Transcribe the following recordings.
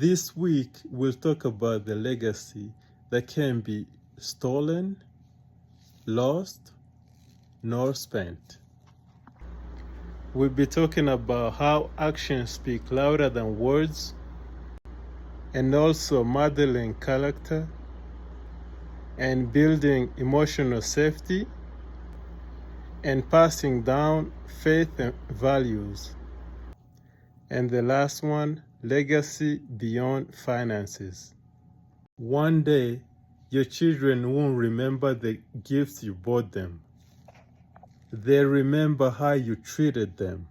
This week, we'll talk about the legacy that can be stolen, lost, nor spent. We'll be talking about how actions speak louder than words, and also modeling character and building emotional safety and passing down faith and values. And the last one, legacy beyond finances. One day, your children won't remember the gifts you bought them. They'll remember how you treated them.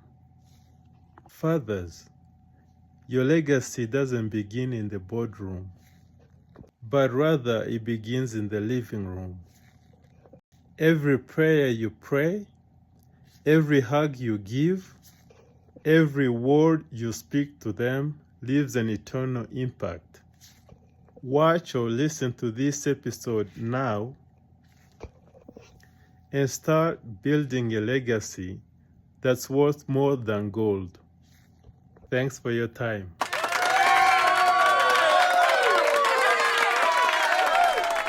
Fathers, your legacy doesn't begin in the boardroom, but rather it begins in the living room. Every prayer you pray, every hug you give, every word you speak to them leaves an eternal impact. Watch or listen to this episode now and start building a legacy that's worth more than gold. Thanks for your time.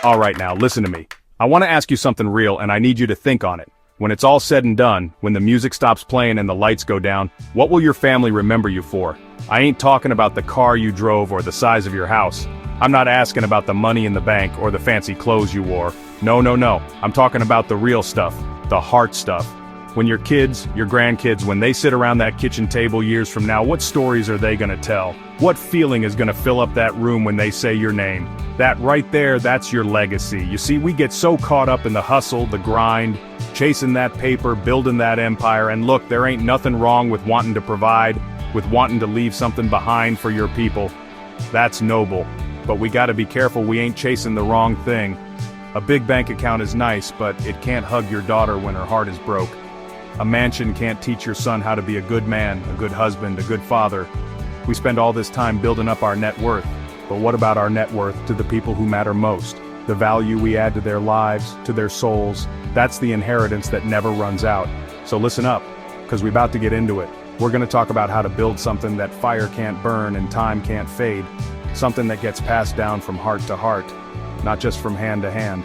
All right, now listen to me. I want to ask you something real, and I need you to think on it. When it's all said and done, when the music stops playing and the lights go down, what will your family remember you for? I ain't talking about the car you drove or the size of your house. I'm not asking about the money in the bank or the fancy clothes you wore. No. I'm talking about the real stuff, the heart stuff. When your kids, your grandkids, when they sit around that kitchen table years from now, what stories are they gonna tell? What feeling is gonna fill up that room when they say your name? That right there, that's your legacy. You see, we get so caught up in the hustle, the grind, chasing that paper, building that empire, and look, there ain't nothing wrong with wanting to provide, with wanting to leave something behind for your people. That's noble. But we gotta be careful we ain't chasing the wrong thing. A big bank account is nice, but it can't hug your daughter when her heart is broke. A mansion can't teach your son how to be a good man, a good husband, a good father. We spend all this time building up our net worth, but what about our net worth to the people who matter most? The value we add to their lives, to their souls, that's the inheritance that never runs out. So listen up, because we're about to get into it. We're gonna talk about how to build something that fire can't burn and time can't fade. Something that gets passed down from heart to heart, not just from hand to hand.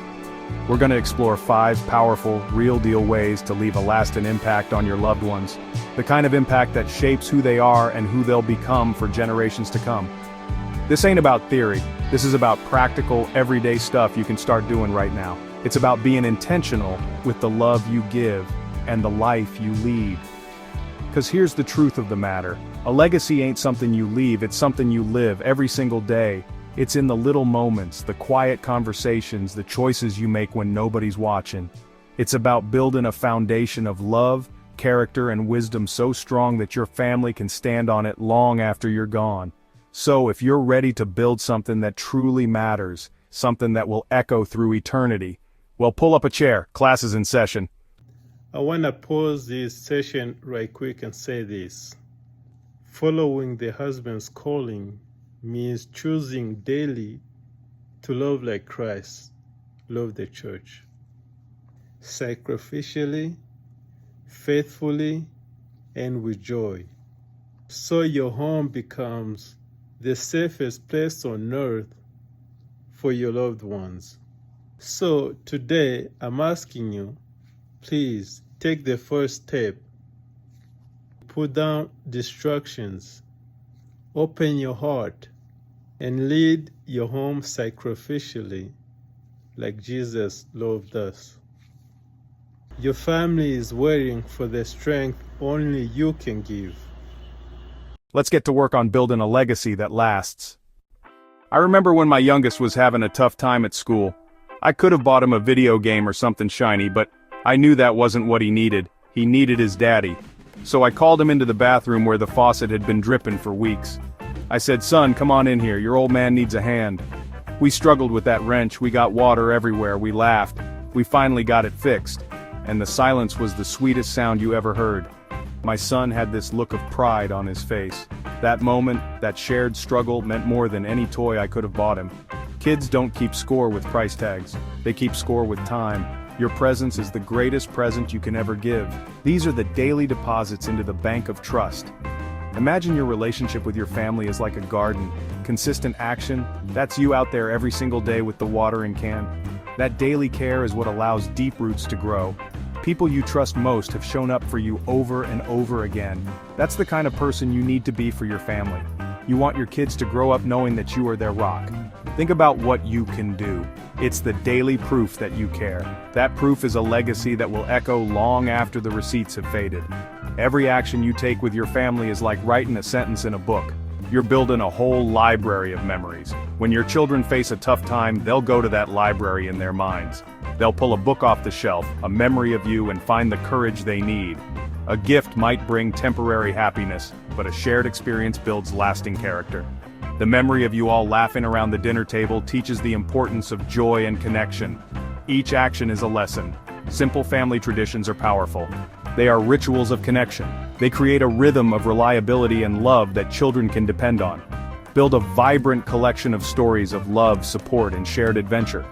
We're going to explore 5 powerful, real-deal ways to leave a lasting impact on your loved ones. The kind of impact that shapes who they are and who they'll become for generations to come. This ain't about theory. This is about practical, everyday stuff you can start doing right now. It's about being intentional with the love you give and the life you lead. Because here's the truth of the matter. A legacy ain't something you leave, it's something you live every single day. It's in the little moments, the quiet conversations, the choices you make when nobody's watching. It's about building a foundation of love, character, and wisdom so strong that your family can stand on it long after you're gone. So if you're ready to build something that truly matters, something that will echo through eternity, well, pull up a chair, class is in session. I want to pause this session right quick and say this. Following the husband's calling means choosing daily to love like Christ loved the church. Sacrificially, faithfully, and with joy. So your home becomes the safest place on earth for your loved ones. So today I'm asking you, please take the first step. Put down distractions. Open your heart and lead your home sacrificially like Jesus loved us. Your family is waiting for the strength only you can give. Let's get to work on building a legacy that lasts. I remember when my youngest was having a tough time at school. I could have bought him a video game or something shiny, but I knew that wasn't what he needed. He needed his daddy. So I called him into the bathroom where the faucet had been dripping for weeks. I said, "Son, come on in here, your old man needs a hand." We struggled with that wrench, we got water everywhere, we laughed. We finally got it fixed. And the silence was the sweetest sound you ever heard. My son had this look of pride on his face. That moment, that shared struggle meant more than any toy I could have bought him. Kids don't keep score with price tags, they keep score with time. Your presence is the greatest present you can ever give. These are the daily deposits into the bank of trust. Imagine your relationship with your family is like a garden. Consistent action, that's you out there every single day with the watering can. That daily care is what allows deep roots to grow. People you trust most have shown up for you over and over again. That's the kind of person you need to be for your family. You want your kids to grow up knowing that you are their rock. Think about what you can do. It's the daily proof that you care. That proof is a legacy that will echo long after the receipts have faded. Every action you take with your family is like writing a sentence in a book. You're building a whole library of memories. When your children face a tough time, they'll go to that library in their minds. They'll pull a book off the shelf, a memory of you, and find the courage they need. A gift might bring temporary happiness, but a shared experience builds lasting character. The memory of you all laughing around the dinner table teaches the importance of joy and connection. Each action is a lesson. Simple family traditions are powerful. They are rituals of connection. They create a rhythm of reliability and love that children can depend on. Build a vibrant collection of stories of love, support, and shared adventure.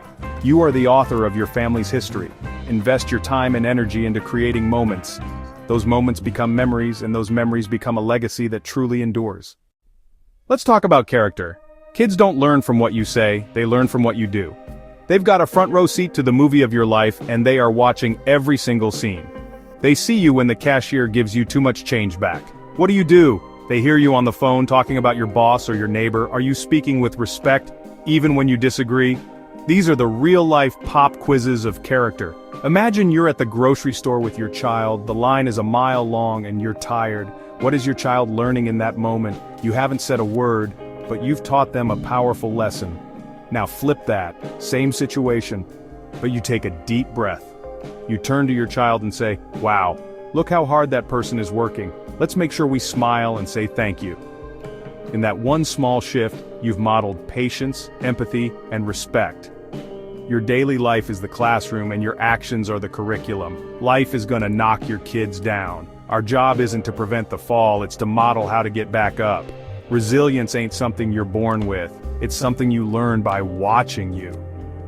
You are the author of your family's history. Invest your time and energy into creating moments. Those moments become memories, and those memories become a legacy that truly endures. Let's talk about character. Kids don't learn from what you say, they learn from what you do. They've got a front row seat to the movie of your life, and they are watching every single scene. They see you when the cashier gives you too much change back. What do? They hear you on the phone talking about your boss or your neighbor. Are you speaking with respect, even when you disagree? These are the real-life pop quizzes of character. Imagine you're at the grocery store with your child, the line is a mile long and you're tired. What is your child learning in that moment? You haven't said a word, but you've taught them a powerful lesson. Now flip that, same situation, but you take a deep breath. You turn to your child and say, "Wow, look how hard that person is working. Let's make sure we smile and say thank you." In that one small shift, you've modeled patience, empathy, and respect. Your daily life is the classroom and your actions are the curriculum. Life is gonna knock your kids down. Our job isn't to prevent the fall, it's to model how to get back up. Resilience ain't something you're born with, it's something you learn by watching you.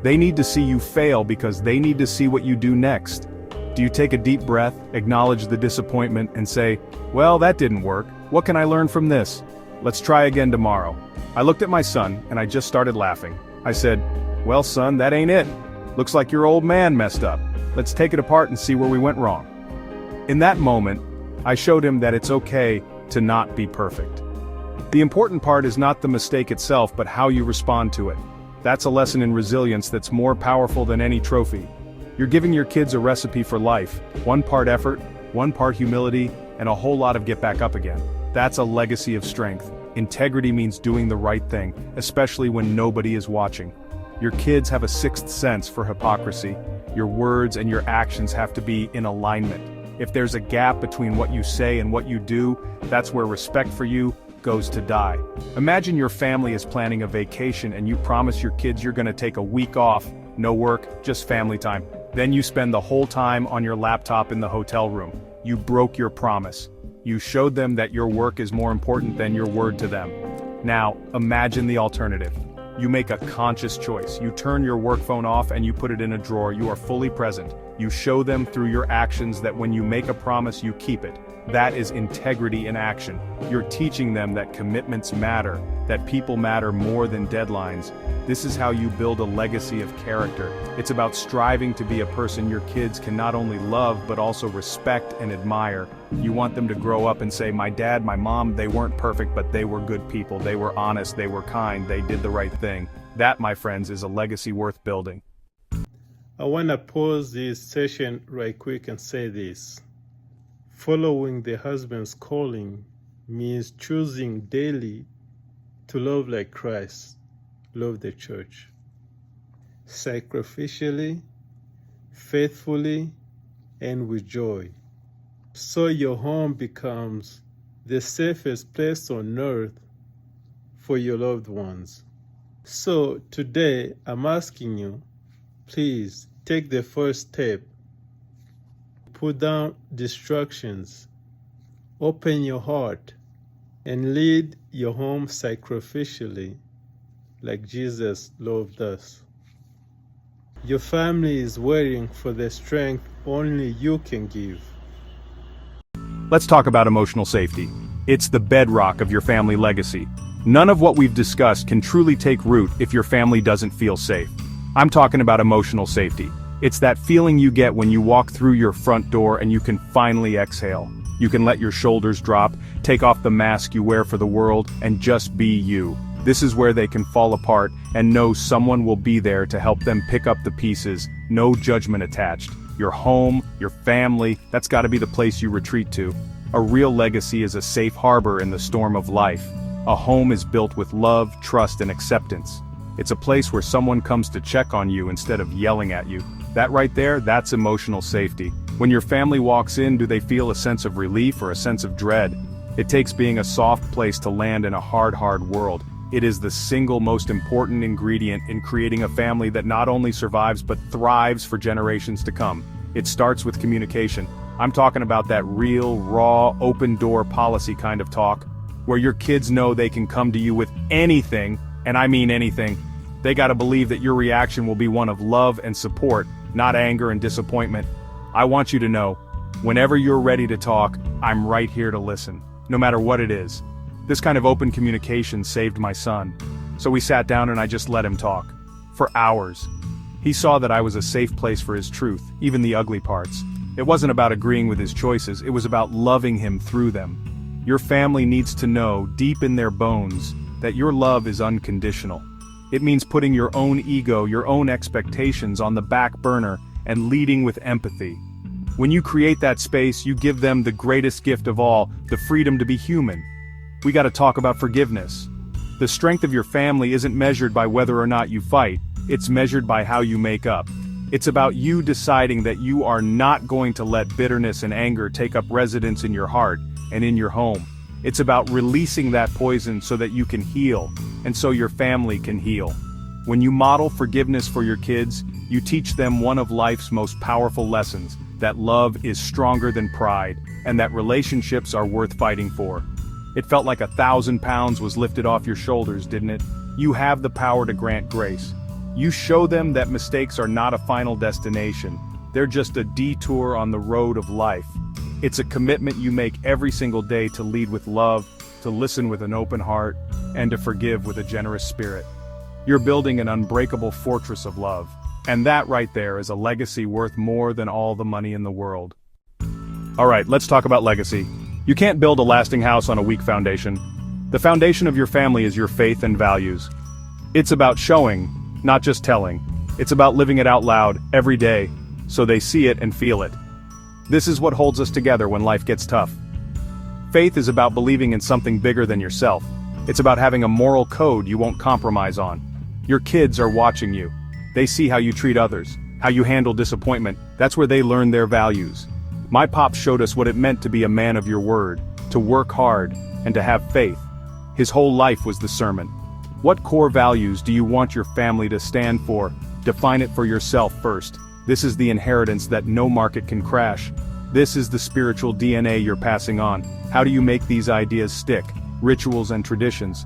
They need to see you fail because they need to see what you do next. Do you take a deep breath, acknowledge the disappointment, and say, "Well, that didn't work. What can I learn from this? Let's try again tomorrow." I looked at my son, and I just started laughing. I said, "Well, son, that ain't it. Looks like your old man messed up. Let's take it apart and see where we went wrong." In that moment, I showed him that it's okay to not be perfect. The important part is not the mistake itself, but how you respond to it. That's a lesson in resilience that's more powerful than any trophy. You're giving your kids a recipe for life, 1 part effort, 1 part humility, and a whole lot of get back up again. That's a legacy of strength. Integrity means doing the right thing, especially when nobody is watching. Your kids have a sixth sense for hypocrisy. Your words and your actions have to be in alignment. If there's a gap between what you say and what you do, that's where respect for you goes to die. Imagine your family is planning a vacation and you promise your kids you're gonna take a week off, no work, just family time. Then you spend the whole time on your laptop in the hotel room. You broke your promise. You showed them that your work is more important than your word to them. Now, imagine the alternative. You make a conscious choice. You turn your work phone off and you put it in a drawer. You are fully present. You show them through your actions that when you make a promise, you keep it. That is integrity in action. You're teaching them that commitments matter, that people matter more than deadlines. This is how you build a legacy of character. It's about striving to be a person your kids can not only love but also respect and admire. You want them to grow up and say, "My dad, my mom, they weren't perfect, but they were good people. They were honest, they were kind, they did the right thing." That, my friends, is a legacy worth building. I want to pause this session right quick and say this. Following the husband's calling means choosing daily to love like Christ loved the church. Sacrificially, faithfully, and with joy. So your home becomes the safest place on earth for your loved ones. So today I'm asking you, please take the first step. Put down distractions, open your heart, and lead your home sacrificially like Jesus loved us. Your family is waiting for the strength only you can give. Let's talk about emotional safety. It's the bedrock of your family legacy. None of what we've discussed can truly take root if your family doesn't feel safe. I'm talking about emotional safety. It's that feeling you get when you walk through your front door and you can finally exhale. You can let your shoulders drop, take off the mask you wear for the world, and just be you. This is where they can fall apart and know someone will be there to help them pick up the pieces, no judgment attached. Your home, your family, that's gotta be the place you retreat to. A real legacy is a safe harbor in the storm of life. A home is built with love, trust, and acceptance. It's a place where someone comes to check on you instead of yelling at you. That right there, that's emotional safety. When your family walks in, do they feel a sense of relief or a sense of dread? It takes being a soft place to land in a hard world. It is the single most important ingredient in creating a family that not only survives but thrives for generations to come. It starts with communication. I'm talking about that real, raw, open-door policy kind of talk, where your kids know they can come to you with anything, and I mean anything. They gotta believe that your reaction will be one of love and support, not anger and disappointment. I want you to know, whenever you're ready to talk, I'm right here to listen, no matter what it is. This kind of open communication saved my son. So we sat down and I just let him talk. For hours. He saw that I was a safe place for his truth, even the ugly parts. It wasn't about agreeing with his choices, it was about loving him through them. Your family needs to know, deep in their bones, that your love is unconditional. It means putting your own ego, your own expectations on the back burner and leading with empathy. When you create that space, you give them the greatest gift of all, the freedom to be human. We gotta talk about forgiveness. The strength of your family isn't measured by whether or not you fight, it's measured by how you make up. It's about you deciding that you are not going to let bitterness and anger take up residence in your heart and in your home. It's about releasing that poison so that you can heal, and so your family can heal. When you model forgiveness for your kids, you teach them one of life's most powerful lessons, that love is stronger than pride, and that relationships are worth fighting for. It felt like 1,000 pounds was lifted off your shoulders, didn't it? You have the power to grant grace. You show them that mistakes are not a final destination, they're just a detour on the road of life. It's a commitment you make every single day to lead with love, to listen with an open heart, and to forgive with a generous spirit. You're building an unbreakable fortress of love. And that right there is a legacy worth more than all the money in the world. Alright, let's talk about legacy. You can't build a lasting house on a weak foundation. The foundation of your family is your faith and values. It's about showing, not just telling. It's about living it out loud, every day, so they see it and feel it. This is what holds us together when life gets tough. Faith is about believing in something bigger than yourself. It's about having a moral code you won't compromise on. Your kids are watching you. They see how you treat others, how you handle disappointment. That's where they learn their values. My pops showed us what it meant to be a man of your word, to work hard, and to have faith. His whole life was the sermon. What core values do you want your family to stand for? Define it for yourself first. This is the inheritance that no market can crash. This is the spiritual DNA you're passing on. How do you make these ideas stick? Rituals and traditions.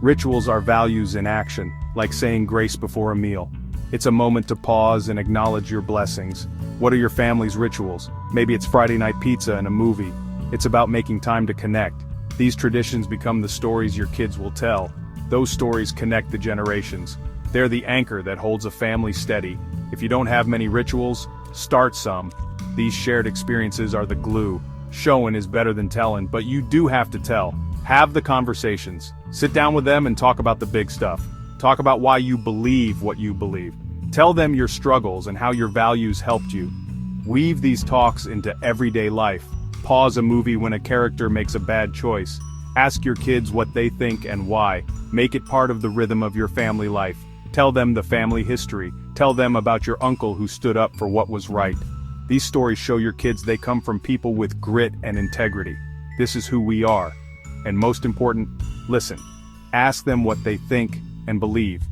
Rituals are values in action, like saying grace before a meal. It's a moment to pause and acknowledge your blessings. What are your family's rituals? Maybe it's Friday night pizza and a movie. It's about making time to connect. These traditions become the stories your kids will tell. Those stories connect the generations. They're the anchor that holds a family steady. If you don't have many rituals, start some. These shared experiences are the glue. Showing is better than telling, but you do have to tell. Have the conversations. Sit down with them and talk about the big stuff. Talk about why you believe what you believe. Tell them your struggles and how your values helped you. Weave these talks into everyday life. Pause a movie when a character makes a bad choice. Ask your kids what they think and why. Make it part of the rhythm of your family life. Tell them the family history. Tell them about your uncle who stood up for what was right. These stories show your kids they come from people with grit and integrity. This is who we are. And most important, listen. Ask them what they think and believe.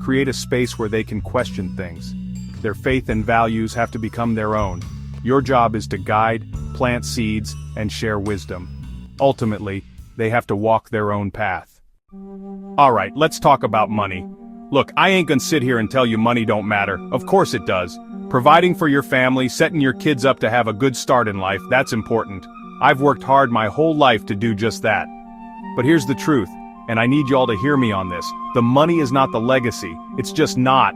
Create a space where they can question things. Their faith and values have to become their own. Your job is to guide, plant seeds, and share wisdom. Ultimately, they have to walk their own path. Alright, let's talk about money. Look, I ain't gonna sit here and tell you money don't matter. Of course it does. Providing for your family, setting your kids up to have a good start in life, that's important. I've worked hard my whole life to do just that. But here's the truth, and I need y'all to hear me on this. The money is not the legacy, it's just not.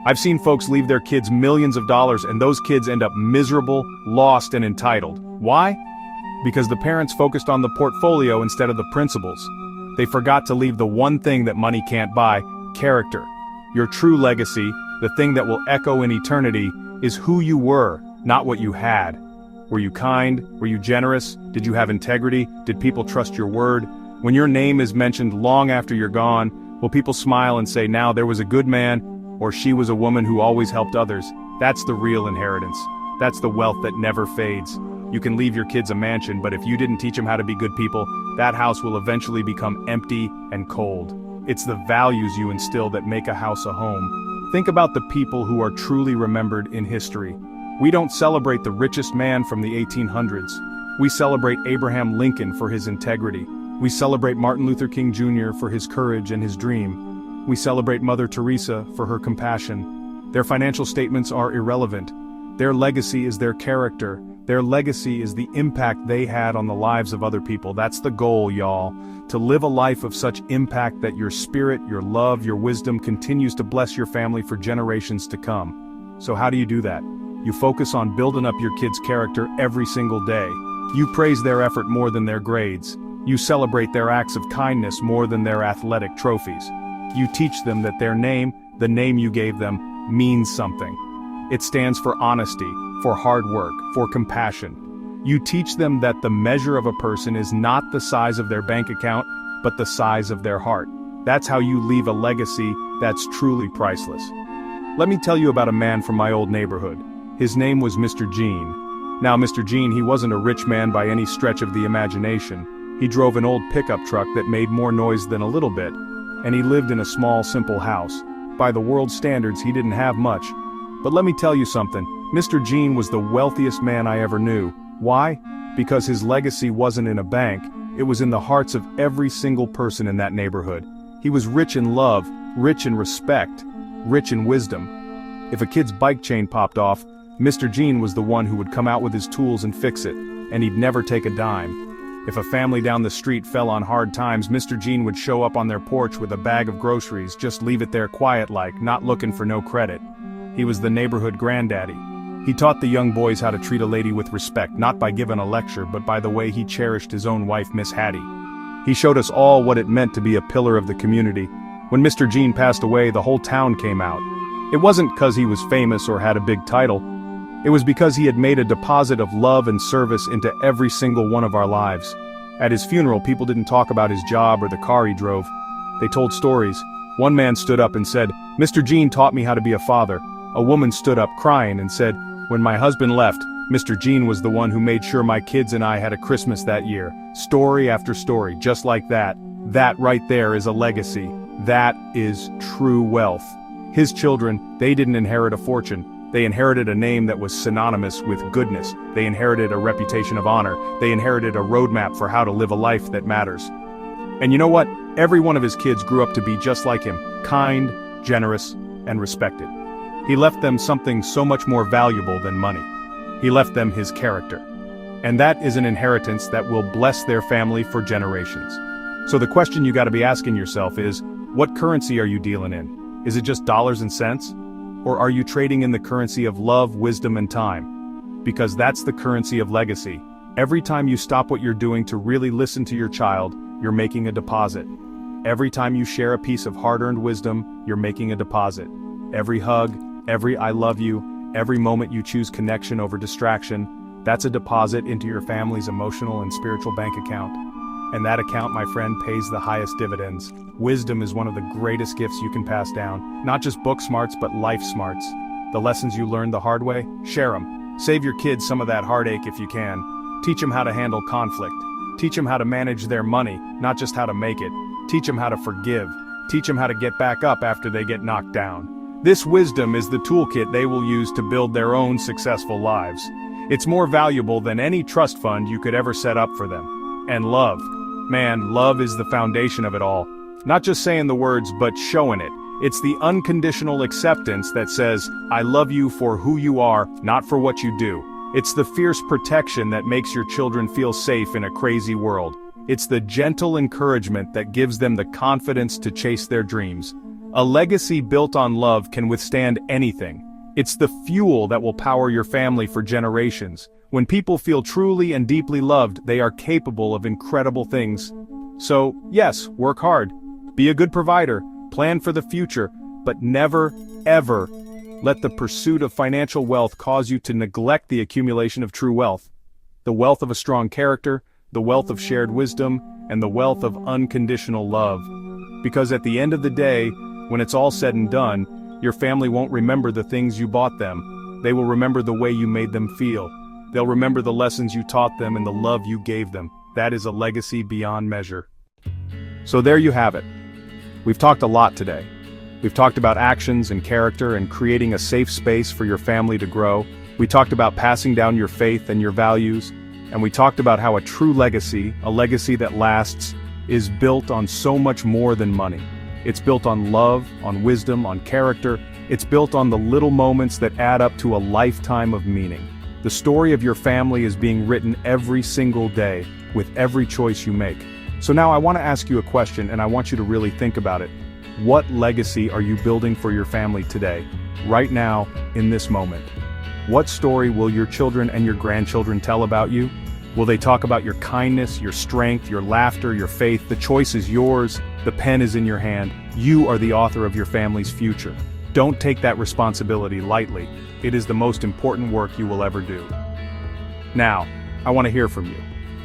I've seen folks leave their kids millions of dollars and those kids end up miserable, lost, and entitled. Why? Because the parents focused on the portfolio instead of the principles. They forgot to leave the one thing that money can't buy: character. Your true legacy, the thing that will echo in eternity, is who you were, not what you had. Were you kind? Were you generous? Did you have integrity? Did people trust your word? When your name is mentioned long after you're gone, will people smile and say, now there was a good man, or she was a woman who always helped others? That's the real inheritance. That's the wealth that never fades. You can leave your kids a mansion, but if you didn't teach them how to be good people, that house will eventually become empty and cold. It's the values you instill that make a house a home. Think about the people who are truly remembered in history. We don't celebrate the richest man from the 1800s. We celebrate Abraham Lincoln for his integrity. We celebrate Martin Luther King Jr. for his courage and his dream. We celebrate Mother Teresa for her compassion. Their financial statements are irrelevant. Their legacy is their character. Their legacy is the impact they had on the lives of other people. That's the goal, y'all. To live a life of such impact that your spirit, your love, your wisdom continues to bless your family for generations to come. So how do you do that? You focus on building up your kids' character every single day. You praise their effort more than their grades. You celebrate their acts of kindness more than their athletic trophies. You teach them that their name, the name you gave them, means something. It stands for honesty, for hard work, for compassion. You teach them that the measure of a person is not the size of their bank account, but the size of their heart. That's how you leave a legacy that's truly priceless. Let me tell you about a man from my old neighborhood. His name was Mr. Jean. Now, Mr. Jean, he wasn't a rich man by any stretch of the imagination. He drove an old pickup truck that made more noise than a little bit, and he lived in a small, simple house. By the world's standards, he didn't have much. But let me tell you something, Mr. Jean was the wealthiest man I ever knew. Why? Because his legacy wasn't in a bank, it was in the hearts of every single person in that neighborhood. He was rich in love, rich in respect, rich in wisdom. If a kid's bike chain popped off, Mr. Jean was the one who would come out with his tools and fix it, and he'd never take a dime. If a family down the street fell on hard times, Mr. Jean would show up on their porch with a bag of groceries, just leave it there quiet-like, not looking for no credit. He was the neighborhood granddaddy. He taught the young boys how to treat a lady with respect, not by giving a lecture, but by the way he cherished his own wife, Miss Hattie. He showed us all what it meant to be a pillar of the community. When Mr. Jean passed away, the whole town came out. It wasn't because he was famous or had a big title. It was because he had made a deposit of love and service into every single one of our lives. At his funeral, people didn't talk about his job or the car he drove. They told stories. One man stood up and said, "Mr. Jean taught me how to be a father." A woman stood up crying and said, "When my husband left, Mr. Jean was the one who made sure my kids and I had a Christmas that year." Story after story, just like that. That right there is a legacy. That is true wealth. His children, they didn't inherit a fortune. They inherited a name that was synonymous with goodness. They inherited a reputation of honor. They inherited a roadmap for how to live a life that matters. And you know what? Every one of his kids grew up to be just like him, kind, generous, and respected. He left them something so much more valuable than money. He left them his character. And that is an inheritance that will bless their family for generations. So the question you gotta be asking yourself is, what currency are you dealing in? Is it just dollars and cents? Or are you trading in the currency of love, wisdom, and time? Because that's the currency of legacy. Every time you stop what you're doing to really listen to your child, you're making a deposit. Every time you share a piece of hard-earned wisdom, you're making a deposit. Every hug, every I love you, every moment you choose connection over distraction, that's a deposit into your family's emotional and spiritual bank account. And that account, my friend, pays the highest dividends. Wisdom is one of the greatest gifts you can pass down. Not just book smarts, but life smarts. The lessons you learned the hard way, share them. Save your kids some of that heartache if you can. Teach them how to handle conflict. Teach them how to manage their money, not just how to make it. Teach them how to forgive. Teach them how to get back up after they get knocked down. This wisdom is the toolkit they will use to build their own successful lives. It's more valuable than any trust fund you could ever set up for them. And love. Man, love is the foundation of it all. Not just saying the words, but showing it. It's the unconditional acceptance that says, I love you for who you are, not for what you do. It's the fierce protection that makes your children feel safe in a crazy world. It's the gentle encouragement that gives them the confidence to chase their dreams. A legacy built on love can withstand anything. It's the fuel that will power your family for generations. When people feel truly and deeply loved, they are capable of incredible things. So, yes, work hard. Be a good provider, plan for the future, but never, ever, let the pursuit of financial wealth cause you to neglect the accumulation of true wealth. The wealth of a strong character, the wealth of shared wisdom, and the wealth of unconditional love. Because at the end of the day, when it's all said and done, your family won't remember the things you bought them. They will remember the way you made them feel. They'll remember the lessons you taught them and the love you gave them. That is a legacy beyond measure. So there you have it. We've talked a lot today. We've talked about actions and character and creating a safe space for your family to grow. We talked about passing down your faith and your values. And we talked about how a true legacy, a legacy that lasts, is built on so much more than money. It's built on love, on wisdom, on character. It's built on the little moments that add up to a lifetime of meaning. The story of your family is being written every single day, with every choice you make. So now I want to ask you a question, and I want you to really think about it. What legacy are you building for your family today, right now, in this moment? What story will your children and your grandchildren tell about you? Will they talk about your kindness, your strength, your laughter, your faith? The choice is yours, the pen is in your hand. You are the author of your family's future. Don't take that responsibility lightly. It is the most important work you will ever do. Now, I want to hear from you.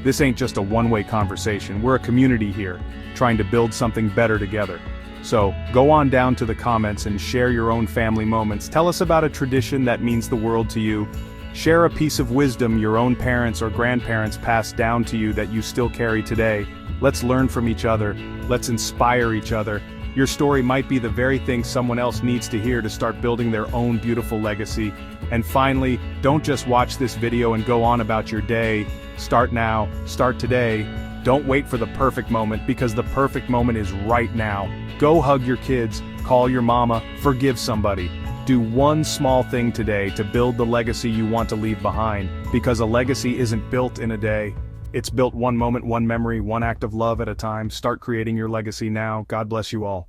This ain't just a one-way conversation. We're a community here, trying to build something better together. So, go on down to the comments and share your own family moments. Tell us about a tradition that means the world to you. Share a piece of wisdom your own parents or grandparents passed down to you that you still carry today. Let's learn from each other. Let's inspire each other. Your story might be the very thing someone else needs to hear to start building their own beautiful legacy. And finally, don't just watch this video and go on about your day. Start now, start today. Don't wait for the perfect moment, because the perfect moment is right now. Go hug your kids, call your mama, forgive somebody. Do one small thing today to build the legacy you want to leave behind, because a legacy isn't built in a day. It's built one moment, one memory, one act of love at a time. Start creating your legacy now. God bless you all.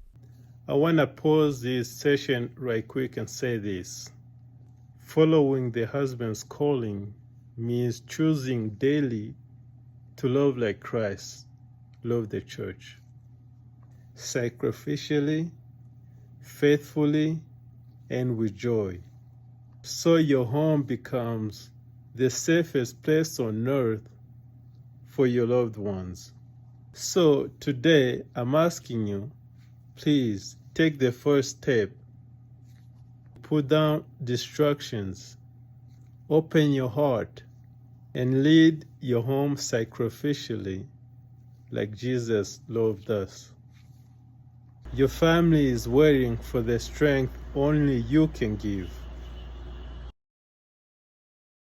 I want to pause this session right quick and say this. Following the husband's calling means choosing daily to love like Christ loved the church. Sacrificially, faithfully, and with joy. So your home becomes the safest place on earth for your loved ones. So today I'm asking you, please take the first step. Put down distractions, open your heart, and lead your home sacrificially like Jesus loved us. Your family is waiting for the strength only you can give.